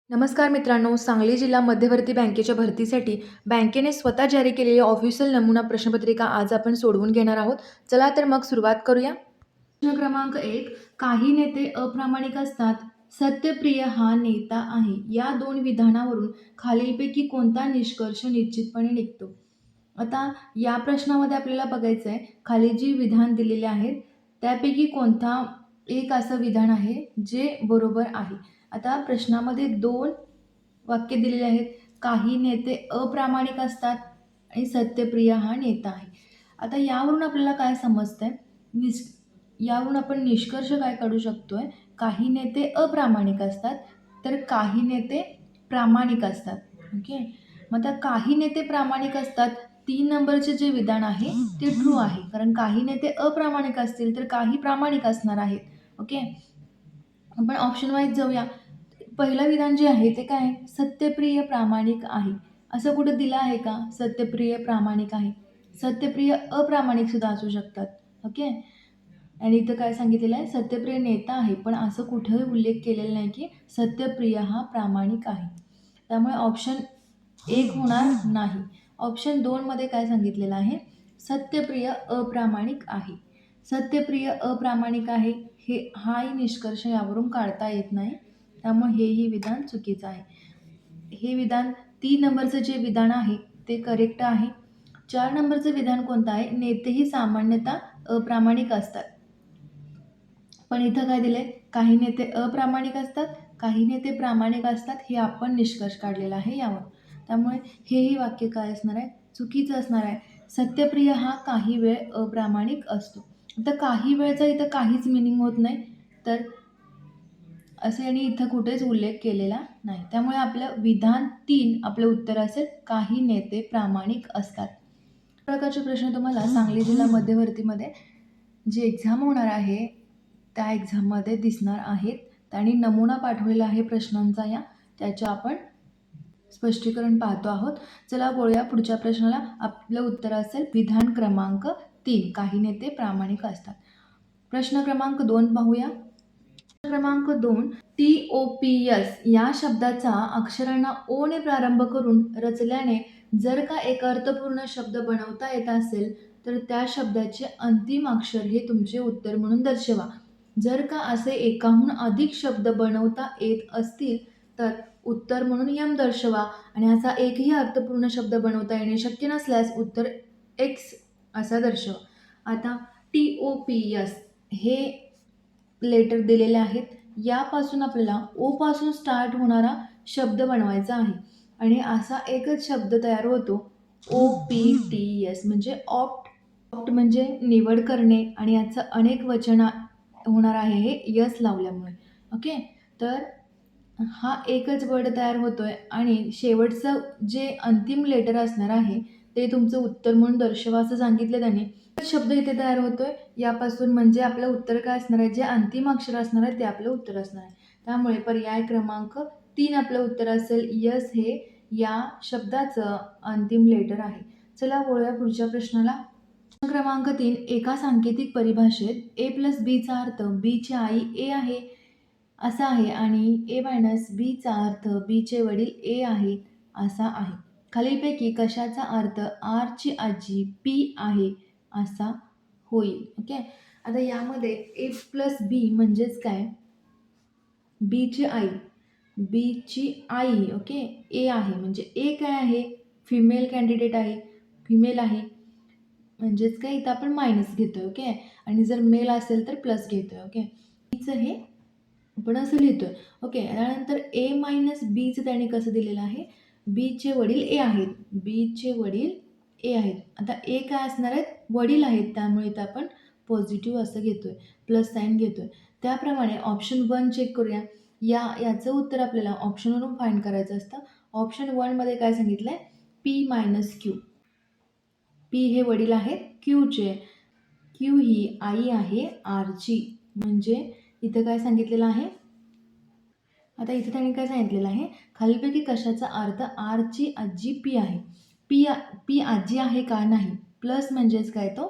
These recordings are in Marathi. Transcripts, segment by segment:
नमस्कार मित्रांनो, सांगली जिल्हा मध्यवर्ती बँकेच्या भरतीसाठी बँकेने स्वतः जारी केलेली ऑफिशियल नमुना प्रश्नपत्रिका आज आपण सोडवून घेणार आहोत. चला तर मग सुरुवात करूया. प्रश्न क्रमांक 1. काही नेते अप्रामाणिक असतात. सत्यप्रिय हा नेता आहे. या दोन विधानावरून खालीलपैकी कोणता निष्कर्ष निश्चितपणे निघतो? आता या प्रश्नामध्ये आपल्याला बघायचं आहे, खाली जी विधान दिलेले आहेत त्यापैकी कोणता एक असं विधान आहे जे बरोबर आहे. आता प्रश्नामध्ये दोन वाक्य दिलेले आहेत. काही नेते अप्रामाणिक असतात आणि सत्यप्रिय हा नेता आहे. आता यावरून आपल्याला काय समजतंय? यावरून आपण निष्कर्ष काय काढू शकतोय? काही नेते अप्रामाणिक असतात, तर काही नेते प्रामाणिक असतात. ओके. मग आता काही नेते प्रामाणिक असतात, 3 नंबरचे जे विधान आहे ते ट्रू आहे. कारण काही नेते अप्रामाणिक असतील, तर काही प्रामाणिक असणार आहेत. ओके. आपण ऑप्शन वाईज जाऊया. पहिलं विधान जे आहे ते काय आहे? सत्यप्रिय प्रामाणिक आहे. असं कुठं दिलं आहे का? सत्यप्रिय प्रामाणिक आहे. सत्यप्रिय अप्रामाणिक सुद्धा असू शकतात. ओके. आणि इथं काय सांगितलेलं आहे? सत्यप्रिय नेता आहे. पण असं कुठेही उल्लेख केलेला नाही की सत्यप्रिय हा प्रामाणिक आहे. त्यामुळे ऑप्शन 1 होणार नाही. ऑप्शन 2 मध्ये काय सांगितलेलं आहे? सत्यप्रिय अप्रामाणिक आहे. सत्यप्रिय अप्रामाणिक आहे हाही निष्कर्ष यावरून काढता येत नाही. त्यामुळे हेही विधान चुकीचं आहे. हे विधान 3 नंबरचं जे विधान आहे ते करेक्ट आहे. 4 नंबरचं विधान कोणतं आहे? नेतेही सामान्यतः अप्रामाणिक असतात. पण इथं काय दिलंय? काही नेते अप्रामाणिक असतात, काही नेते प्रामाणिक असतात. हे आपण निष्कर्ष काढलेला आहे यावर. त्यामुळे हेही वाक्य काय असणार आहे? चुकीचं असणार आहे. सत्यप्रिय हा काही वेळ अप्रामाणिक असतो. तर काही वेळचा इथं काहीच मिनिंग होत नाही. तर असे आणि इथं कुठेच उल्लेख केलेला नाही. त्यामुळे आपलं विधान 3 आपलं उत्तर असेल, काही नेते प्रामाणिक असतात. प्रकारचे प्रश्न तुम्हाला सांगली जिल्हा मध्यवर्तीमध्ये जी एक्झाम होणार आहे त्या एक्झाममध्ये दिसणार आहेत आणि नमुना पाठवलेला आहे प्रश्नांचा त्याच्या आपण स्पष्टीकरण पाहतो आहोत. चला बोलूया पुढच्या प्रश्नाला. आपलं उत्तर असेल विधान क्रमांक 3, काही नेते प्रामाणिक असतात. प्रश्न क्रमांक 2 पाहूया. क्रमांक 2. TOPS या शब्दाचा अक्षरांना ओ ने प्रारंभ करून रचल्याने जर का एक अर्थपूर्ण शब्द बनवता येत असेल तर त्या शब्दाचे अंतिम अक्षर हे तुमचे उत्तर म्हणून दर्शवा. जर का असे एकाहून अधिक शब्द बनवता येत असतील तर उत्तर म्हणून यम दर्शवा आणि असा एकही अर्थपूर्ण शब्द बनवता येणे शक्य नसल्यास उत्तर एक्स असा दर्शवा. आता TOPS हे लेटर दिलेले आहेत. यापासून आपल्याला ओ पासून स्टार्ट होणारा शब्द बनवायचा आहे आणि असा एकच शब्द तयार होतो OPTS म्हणजे ऑप्ट म्हणजे निवड करणे आणि याचं अनेक वचन होणार आहे हे यस लावल्यामुळे. ओके. तर हा एकच वर्ड तयार होतोय आणि शेवटचं जे अंतिम लेटर असणार आहे ते तुमचं उत्तर म्हणून दर्शवा असं सांगितलं त्याने. शब्द इथे तयार होतोय यापासून म्हणजे आपलं उत्तर काय असणार आहे? जे अंतिम अक्षर असणार आहे ते आपलं उत्तर असणार आहे. त्यामुळे पर्याय क्रमांक 3 आपलं उत्तर असेल. यस हे या शब्दाचं अंतिम लेटर आहे. चला बोलूया पुढच्या प्रश्नाला. प्रश्न क्रमांक 3. एका सांकेतिक परिभाषेत A + B चा अर्थ B ची आई A आहे असा आहे आणि A - B चा अर्थ B चे वडील A आहे असा आहे. खालीलपैकी कशाचा अर्थ R ची आजी P आहे असा होईल? ओके. आता यामध्ये A + B म्हणजेच काय? B ची आई. B ची आई ओके. A आहे म्हणजे A काय आहे? फिमेल कॅन्डिडेट आहे, फिमेल आहे. म्हणजेच काय इथं आपण मायनस घेतोय. ओके. आणि जर मेल असेल तर प्लस घेतोय. ओके. Bचं हे आपण असं लिहितोय. ओके. त्यानंतर A - Bचं त्याने कसं दिलेलं आहे? B चे वडील A आहेत. B चे वडील A आहेत. आता A काय असणार आहेत? वडील आहेत. त्यामुळे इथं आपण पॉझिटिव्ह असं घेतोय, प्लस साईन घेतोय. त्याप्रमाणे ऑप्शन 1 चेक करूया. याचं उत्तर आपल्याला ऑप्शनवरून फाइंड करायचं असतं. ऑप्शन 1 मध्ये काय सांगितलंय? P - Q. P हे वडील आहेत Qचे. Q ही आई आहे Rची. म्हणजे इथं काय सांगितलेलं आहे? आता इथे त्यांनी काय सांगितलेलं आहे? खालीलपैकी कशाचा अर्थ आरची आजी P आहे. P आजी आहे का? नाही. प्लस म्हणजेच काय तो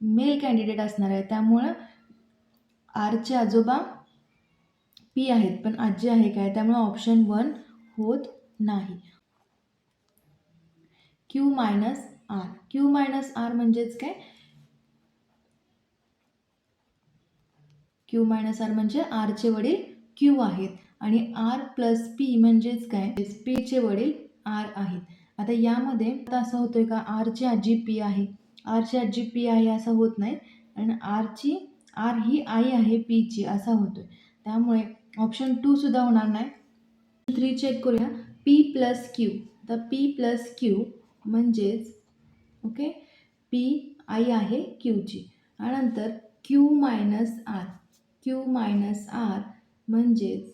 मेल कॅन्डिडेट असणार आहे. त्यामुळं आरचे आजोबा P आहेत पण आजी आहे काय? त्यामुळे ऑप्शन 1 होत नाही. Q minus R. Q minus R म्हणजेच काय? क्यू मायनस आर म्हणजे आरचे वडील क्यू आहेत आणि आर प्लस पी म्हणजेच काय? पीचे वडील आर आहेत. आता यामध्ये आता असं होतोय का आरची आजी पी आहे, आरची आजी पी आहे असं होत नाही, आणि आर ही आई आहे पीची असा होतोय. त्यामुळे ऑप्शन 2 सुद्धा होणार नाही. 3 चेक करूया. P plus Q. तर पी प्लस क्यू म्हणजेच ओके, पी आई आहे क्यूची. त्यानंतर Q minus R. Q minus R म्हणजेच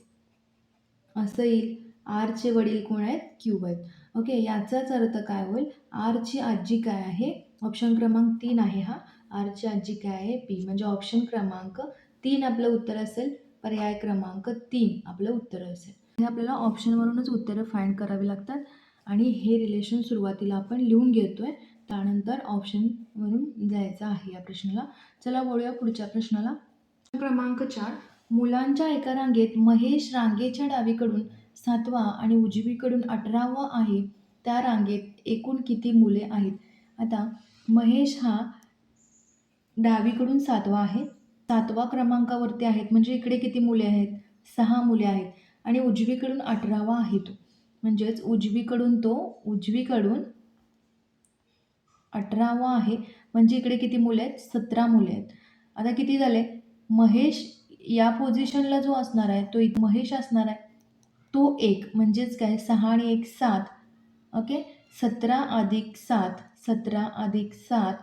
असं येईल, आरचे वडील कोण आहेत? क्यू आहेत. ओके, याचाच अर्थ काय होईल? आरची आजी काय आहे? ऑप्शन क्रमांक 3 आहे हा. आरची आजी काय आहे? पी. म्हणजे ऑप्शन क्रमांक 3 आपलं उत्तर असेल. पर्याय क्रमांक 3 आपलं उत्तर असेल. हे आपल्याला ऑप्शनवरूनच उत्तरं फाइंड करावी लागतात आणि हे रिलेशन सुरुवातीला आपण लिहून घेतोय, त्यानंतर ऑप्शनवरून जायचं आहे या प्रश्नाला. चला वळूया पुढच्या प्रश्नाला. क्रमांक 4. मुलांच्या एका रांगेत महेश रांगेच्या डावीकडून 7वा आणि उजवीकडून 18वा आहे. त्या रांगेत एकूण किती मुले आहेत? आता महेश हा डावीकडून 7वा आहे, 7वा क्रमांकावरती आहेत, म्हणजे इकडे किती मुले आहेत? 6 मुले आहेत. आणि उजवीकडून 18वा आहे तो, म्हणजेच उजवीकडून 18वा आहे, म्हणजे इकडे किती मुले आहेत? 17 मुले आहेत. आता किती झाले? महेश या पोझिशनला जो असणार आहे तो महेश असणार आहे, तो 1 म्हणजेच काय? 6 आणि 1 7. ओके, 17 अधिक 7, 17 अधिक 7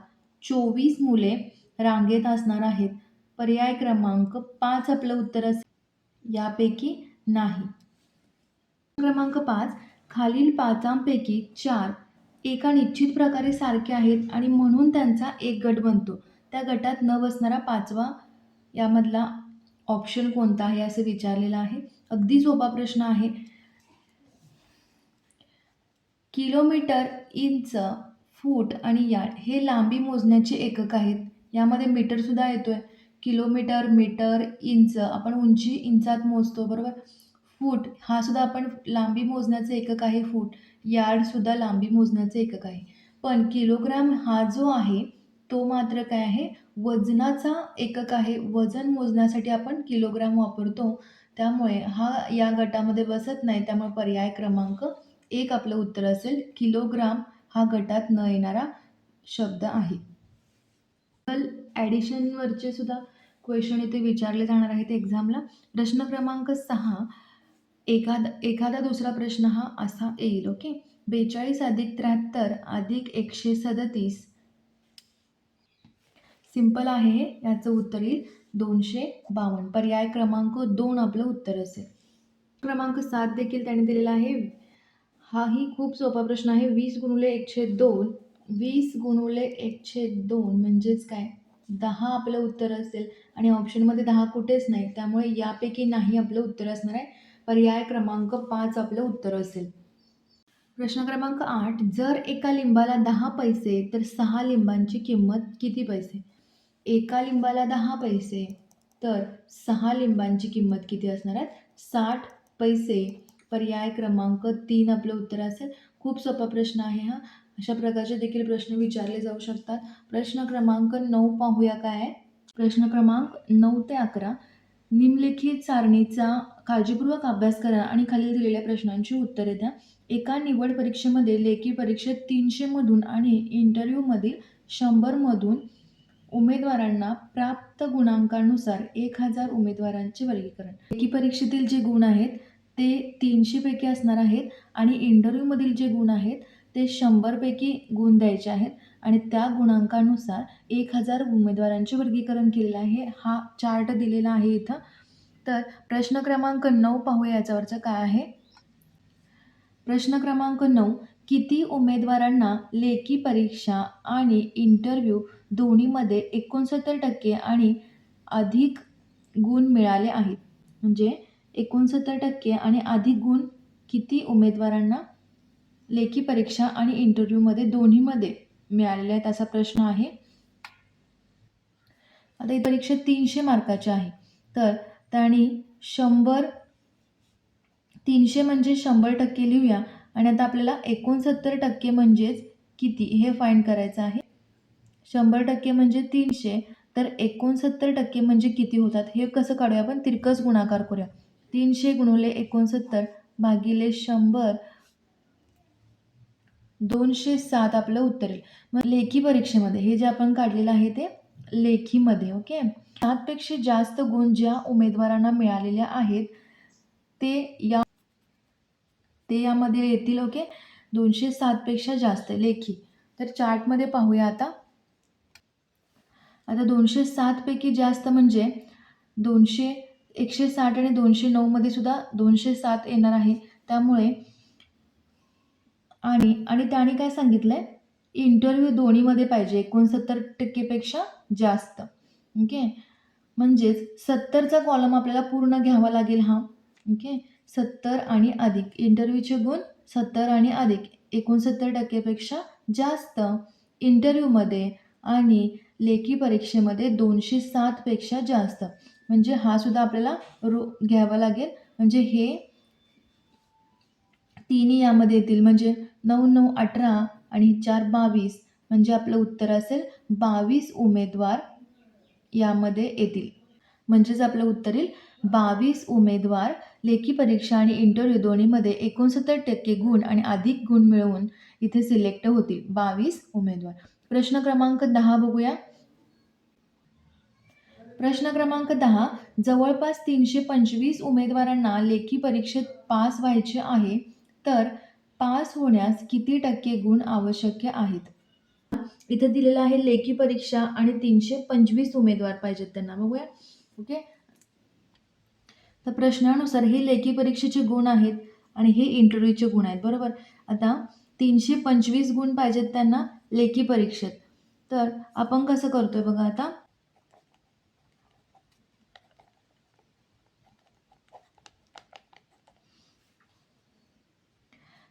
24 मुले रांगेत असणार आहेत. पर्याय क्रमांक 5 आपलं उत्तर असेल, यापैकी नाही. क्रमांक 5. खालील 5 4 एका निश्चित प्रकारे सारखे आहेत आणि म्हणून त्यांचा एक गट बनतो. त्या गटात न बसणारा 5वा यामधला ऑप्शन कोणता आहे असं विचारलेलं आहे. अगदी सोपा प्रश्न आहे. किलोमीटर, इंच, फूट आणि यार्ड हे लांबी मोजण्याचे एकक आहेत. यामध्ये मीटरसुद्धा येतोय. किलोमीटर, मीटर, इंच आपण उंची इंचात मोजतो, बरोबर. फूट हा सुद्धा आपण लांबी मोजण्याचे एकक आहे फूट. यार्डसुद्धा लांबी मोजण्याचे एकक आहे. पण किलोग्राम हा जो आहे तो मात्र काय आहे? वजनाचा एकक आहे. वजन मोजण्यासाठी आपण किलोग्राम वापरतो. त्यामुळे हा या गटामध्ये बसत नाही. त्यामुळे पर्याय क्रमांक 1 आपलं उत्तर असेल. किलोग्राम हा गटात न येणारा शब्द आहे. ॲडिशनवरचे सुद्धा क्वेश्चन इथे विचारले जाणार आहेत एक्झामला. प्रश्न क्रमांक 6. एखादा दुसरा प्रश्न हा असा येईल. ओके, 42 अधिक 73 अधिक 137. सिंपल आहे हे. याचं उत्तर येईल 252. पर्याय क्रमांक 2 आपलं उत्तर असेल. क्रमांक 7 देखील त्याने दिलेला आहे. हाही खूप सोपा प्रश्न आहे. 20 गुणिले 1/2. 20 गुणिले 1/2 म्हणजेच काय? 10 आपलं उत्तर असेल आणि ऑप्शनमध्ये 10 कुठेच नाही, त्यामुळे यापैकी नाही आपलं उत्तर असणार आहे. पर्याय क्रमांक 5 आपलं उत्तर असेल. प्रश्न क्रमांक 8. जर एका लिंबाला 10 पैसे तर 6 लिंबांची किंमत किती पैसे? एका लिंबाला 10 पैसे तर 6 लिंबांची किंमत किती असणार आहे? 60 पैसे. पर्याय क्रमांक 3 आपलं उत्तर असेल. खूप सोपा प्रश्न आहे हा. अशा प्रकारचे देखील प्रश्न विचारले जाऊ शकतात. प्रश्न क्रमांक 9 पाहूया काय आहे. प्रश्न क्रमांक 9 ते 11. निम्नलिखित सारणीचा काळजीपूर्वक अभ्यास करा आणि खालील दिलेल्या प्रश्नांची उत्तरे द्या. एका निवड परीक्षेमध्ये लेखी परीक्षेत 300 मधून आणि इंटरव्ह्यूमधील 100 मधून उमेदवारांना प्राप्त गुणांकानुसार 1000 उमेदवारांचे वर्गीकरण. लेखी परीक्षेतील जे गुण आहेत ते 300 पैकी असणार आहेत आणि इंटरव्ह्यूमधील जे गुण आहेत ते 100 पैकी गुण द्यायचे आहेत आणि त्या गुणांकानुसार 1000 उमेदवारांचे वर्गीकरण केलेलं आहे. हा चार्ट दिलेला आहे इथं. तर प्रश्न क्रमांक 9 पाहूया याच्यावरचं काय आहे. प्रश्न क्रमांक 9. किती उमेदवारांना लेखी परीक्षा आणि इंटरव्ह्यू दोन्हीमध्ये 69% आणि अधिक गुण मिळाले आहेत? म्हणजे 69% आणि अधिक गुण किती उमेदवारांना लेखी परीक्षा आणि इंटरव्ह्यूमध्ये दोन्हीमध्ये मिळालेले आहेत असा प्रश्न आहे. आता ही परीक्षा 300 मार्काची आहे, तर त्यांनी 100 300 म्हणजे 100% लिहूया आणि आता आपल्याला 69% म्हणजेच किती हे फाइंड करायचं आहे. 100% म्हणजे 300, तर 69% म्हणजे किती होतात हे कसं काढूया आपण, तिरकस गुणाकार करूया. 300 गुणिले 69 भागिले 100, 207 आपलं उत्तर येईल. मग लेखी परीक्षेमध्ये हे जे आपण काढलेलं आहे ते लेखीमध्ये, ओके. 7 पेक्षा जास्त गुण ज्या उमेदवारांना मिळालेले आहेत ते यामध्ये येतील, ओके. 207 पेक्षा जास्त लेखी. तर चार्टमध्ये पाहूया आता. 207 पैकी जास्त म्हणजे 200, 160 आणि 209 मध्ये सुद्धा 207 येणार आहे. त्यामुळे आणि त्याने काय सांगितलंय, इंटरव्ह्यू दोन्हीमध्ये पाहिजे 69% पेक्षा जास्त, ओके. म्हणजेच 70चा कॉलम आपल्याला पूर्ण घ्यावा लागेल हा, ओके. 70 आणि अधिक इंटरव्ह्यूचे गुण 70 आणि अधिक 69% पेक्षा जास्त इंटरव्ह्यूमध्ये आणि लेखी परीक्षेमध्ये 207 पेक्षा जास्त, म्हणजे हा सुद्धा आपल्याला घ्यावा लागेल. म्हणजे हे तिन्ही यामध्ये येतील, म्हणजे 9 9 18 आणि 4 22, म्हणजे आपलं उत्तर असेल 22 उमेदवार यामध्ये येतील. म्हणजेच आपलं उत्तर येईल 22 उमेदवार लेखी परीक्षा आणि इंटरव्ह्यू दोन्हीमध्ये 69% गुण आणि अधिक गुण मिळवून इथे सिलेक्ट होतील 22 उमेदवार. प्रश्न क्रमांक 10 बघूया. प्रश्न क्रमांक 10, जवळपास 325 उमेदवारांना लेखी परीक्षेत पास व्हायचे आहे, तर पास होण्यास किती टक्के गुण आवश्यक आहेत? इथं दिलेलं आहे लेखी परीक्षा आणि 325 उमेदवार पाहिजेत त्यांना, बघूया, ओके. तर प्रश्नानुसार हे लेखी परीक्षेचे गुण आहेत आणि हे इंटरव्ह्यूचे गुण आहेत, बरोबर. आता 325 गुण पाहिजेत त्यांना लेखी परीक्षेत, तर आपण कसं करतोय बघा. आता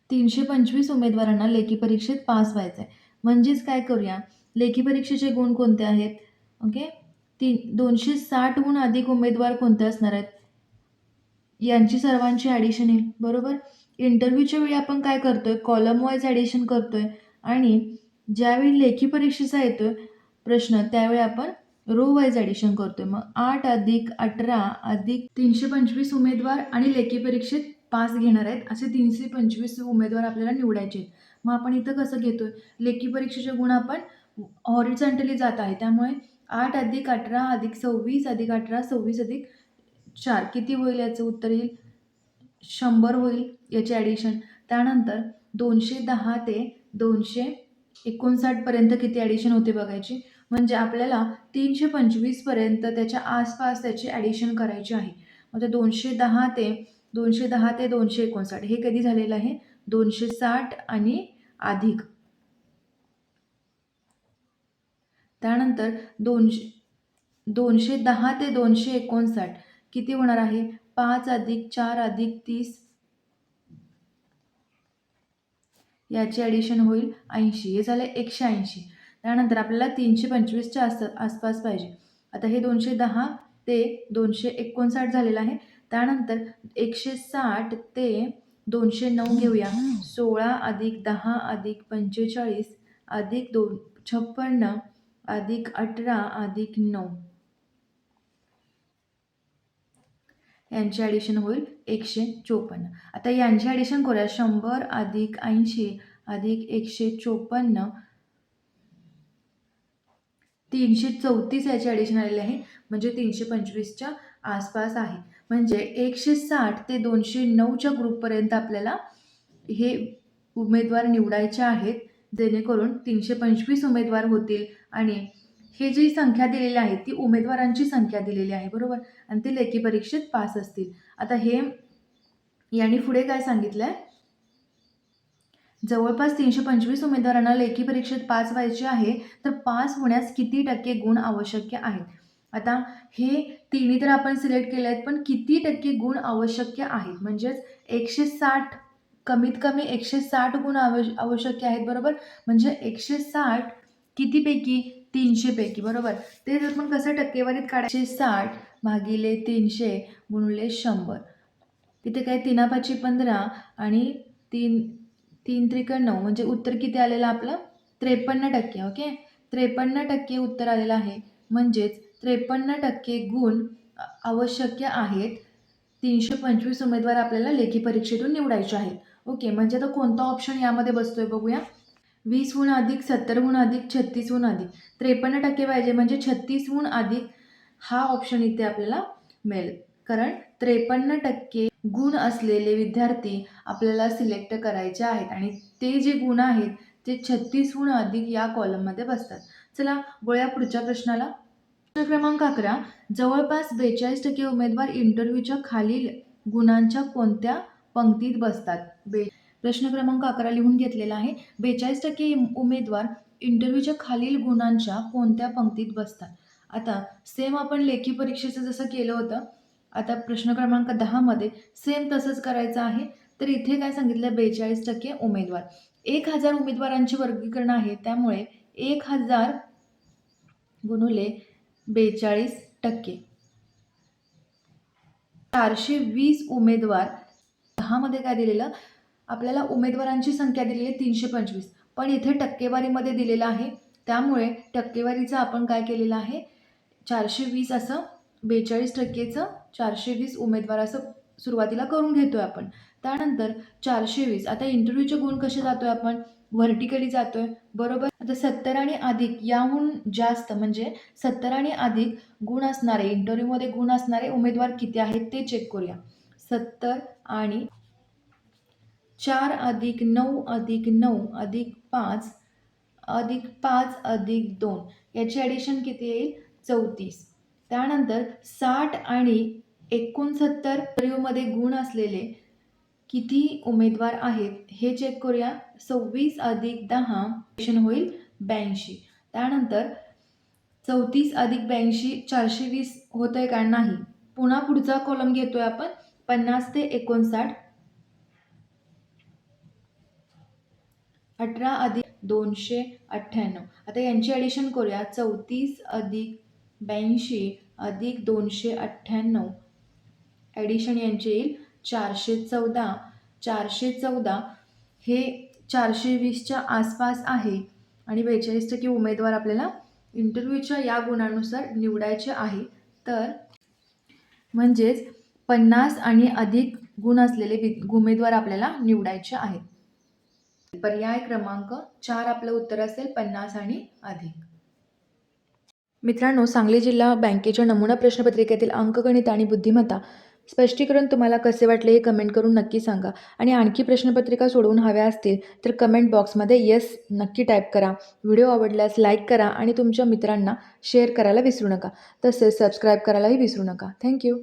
325 उमेदवारांना लेखी परीक्षेत पास व्हायचं आहे. म्हणजेच काय करूया, लेखी परीक्षेचे गुण कोणते आहेत, ओके. 260हून अधिक उमेदवार कोणते असणार आहेत, यांची सर्वांची ॲडिशन येईल, बरोबर. इंटरव्ह्यूच्या वेळी आपण काय करतोय, कॉलम वाईज ॲडिशन करतोय आणि ज्यावेळी लेखी परीक्षेचा येतोय प्रश्न त्यावेळी आपण रो वाईज ॲडिशन करतोय. मग 8 अधिक 18 अधिक 325 उमेदवार आणि लेखी परीक्षेत पास घेणार आहेत असे 325 उमेदवार आपल्याला निवडायचे आहेत. मग आपण इथं कसं घेतोय, लेखी परीक्षेचे गुण आपण हॉरिझॉन्टली जात आहे, त्यामुळे 8 अधिक 18 अधिक 26 अधिक 18 26 अधिक 4 किती होईल, याचं उत्तर येईल 100 होईल याची ॲडिशन. त्यानंतर 210 ते 259 पर्यंत किती ॲडिशन होते बघायची. म्हणजे आपल्याला 325 पर्यंत त्याच्या आसपास त्याची ॲडिशन करायची आहे. मग ते 210 ते 259 हे कधी झालेलं आहे, 260 आणि अधिक. त्यानंतर 210 ते 259 किती होणार आहे, 5 अधिक 4 अधिक 30 याची ॲडिशन होईल 80, हे झालं 180. त्यानंतर आपल्याला 325च्या आसपास पाहिजे. आता हे 210 ते 259 झालेलं आहे. त्यानंतर 160 ते 209 घेऊया. 16 अधिक 10 अधिक 45 अधिक 56 अधिक 18 अधिक 9 यांची ॲडिशन होईल 154. आता यांची ॲडिशन करूया. 100 अधिक 80 अधिक 154 334 याची ॲडिशन आलेली आहे, म्हणजे 325च्या आसपास आहे. म्हणजे 160 ते 209च्या ग्रुपपर्यंत आपल्याला हे उमेदवार निवडायचे आहेत, जेणेकरून 325 उमेदवार होतील आणि हे जी संख्या दिलेली आहे ती उमेदवारांची संख्या दिलेली आहे, बरोबर. आणि ते लेखी परीक्षेत पास असतील. आता हे यांनी पुढे काय सांगितलं आहे, जवळपास 325 उमेदवारांना लेखी परीक्षेत पास व्हायचे आहे, तर पास होण्यास किती टक्के गुण आवश्यक आहेत. आता हे तिन्ही तर आपण सिलेक्ट केले आहेत, पण किती टक्के गुण आवश्यक आहेत, म्हणजेच 160 कमीत कमी 160 गुण आवश्यक आहेत, बरोबर. म्हणजे 160 कितीपैकी, 300 पैकी, बरोबर. ते आपण कसं टक्केवारीत काढायचे, 160 भागिले 300 गुणिले 100. इथे काय 3×5=15 आणि 3×3=9 म्हणजे उत्तर किती आलेलं आपलं 53%. ओके, 53% उत्तर आलेलं आहे. म्हणजेच 53% गुण आवश्यक आहेत. 325 उमेदवार आपल्याला लेखी परीक्षेतून निवडायचे आहेत. ओके, म्हणजे आता कोणता ऑप्शन यामध्ये बसतोय बघूया. 20 अधिक 70 अधिक 36 अधिक 53% पाहिजे, म्हणजे 36 अधिक हा ऑप्शन इथे आपल्याला मिळेल. कारण 53% गुण असलेले विद्यार्थी आपल्याला सिलेक्ट करायचे आहेत आणि ते जे गुण आहेत ते 36 अधिक या कॉलममध्ये बसतात. चला वळूया पुढच्या प्रश्नाला. प्रश्न क्रमांक 11. जवळपास 42% उमेदवार इंटरव्ह्यूच्या खालील गुणांच्या कोणत्या पंक्तीत बसतात? प्रश्न क्रमांक 11 लिहून घेतलेला आहे. 42% उमेदवार इंटरव्ह्यूच्या खालील गुणांच्या कोणत्या पंक्तीत बसतात? आता सेम आपण लेखी परीक्षेचं जसं केलं होतं, आता प्रश्न क्रमांक 10 मध्ये सेम तसंच करायचं आहे. तर इथे काय सांगितलं, 42% उमेदवार, 1000 उमेदवारांचे वर्गीकरण आहे, त्यामुळे 1000 गुणुले 42%, 420 उमेदवार. 10 मध्ये काय दिलेलं आपल्याला, उमेदवारांची संख्या दिलेली आहे 325, पण इथे टक्केवारीमध्ये दिलेलं आहे, त्यामुळे टक्केवारीचं आपण काय केलेलं आहे 420 असं, 42%चं 420 उमेदवार असं सुरुवातीला करून घेतोय आपण. त्यानंतर 420, आता इंटरव्ह्यूचे गुण कसे जातोय आपण, व्हर्टिकली जातोय, बरोबर. आता 70 आणि अधिक याहून जास्त म्हणजे 70 आणि अधिक गुण असणारे, इंटरव्ह्यूमध्ये गुण असणारे उमेदवार किती आहेत ते चेक करूया. 70 आणि 4 अधिक 9 अधिक 9 अधिक 5 अधिक 5 अधिक 2 याची ॲडिशन किती येईल 34. त्यानंतर 60 आणि 69 इंटरव्ह्यूमध्ये गुण असलेले किती उमेदवार आहेत हे चेक करूया. 26 अधिक 10 ॲडिशन होईल 82. त्यानंतर 34 अधिक 82 420 होतंय का, नाही. पुन्हा पुढचा कॉलम घेतोय आपण, 50 ते 59, 18 अधिक 298. आता यांची ॲडिशन करूया. 34 अधिक 82 अधिक 298 ॲडिशन यांची येईल 414. 414 हे 420च्या आसपास आहे आणि 42% उमेदवार आपल्याला इंटरव्ह्यूच्या या गुणानुसार निवडायचे आहे. तर म्हणजेच 50 आणि अधिक गुण असलेले उमेदवार आपल्याला निवडायचे आहेत. पर्याय क्रमांक 4 आपलं उत्तर असेल 50 आणि अधिक. मित्रांनो, सांगली जिल्हा बँकेच्या नमुना प्रश्नपत्रिकेतील अंकगणित आणि बुद्धिमत्ता स्पष्टीकरण तुम्हाला कसे वाटले हे कमेंट करून नक्की सांगा. आणि आणखी प्रश्नपत्रिका सोडवून हव्या असतील तर कमेंट बॉक्समध्ये येस नक्की टाईप करा. व्हिडिओ आवडल्यास लाईक करा आणि तुमच्या मित्रांना शेअर करायला विसरू नका. तसेच सबस्क्राईब करायलाही विसरू नका. थँक्यू.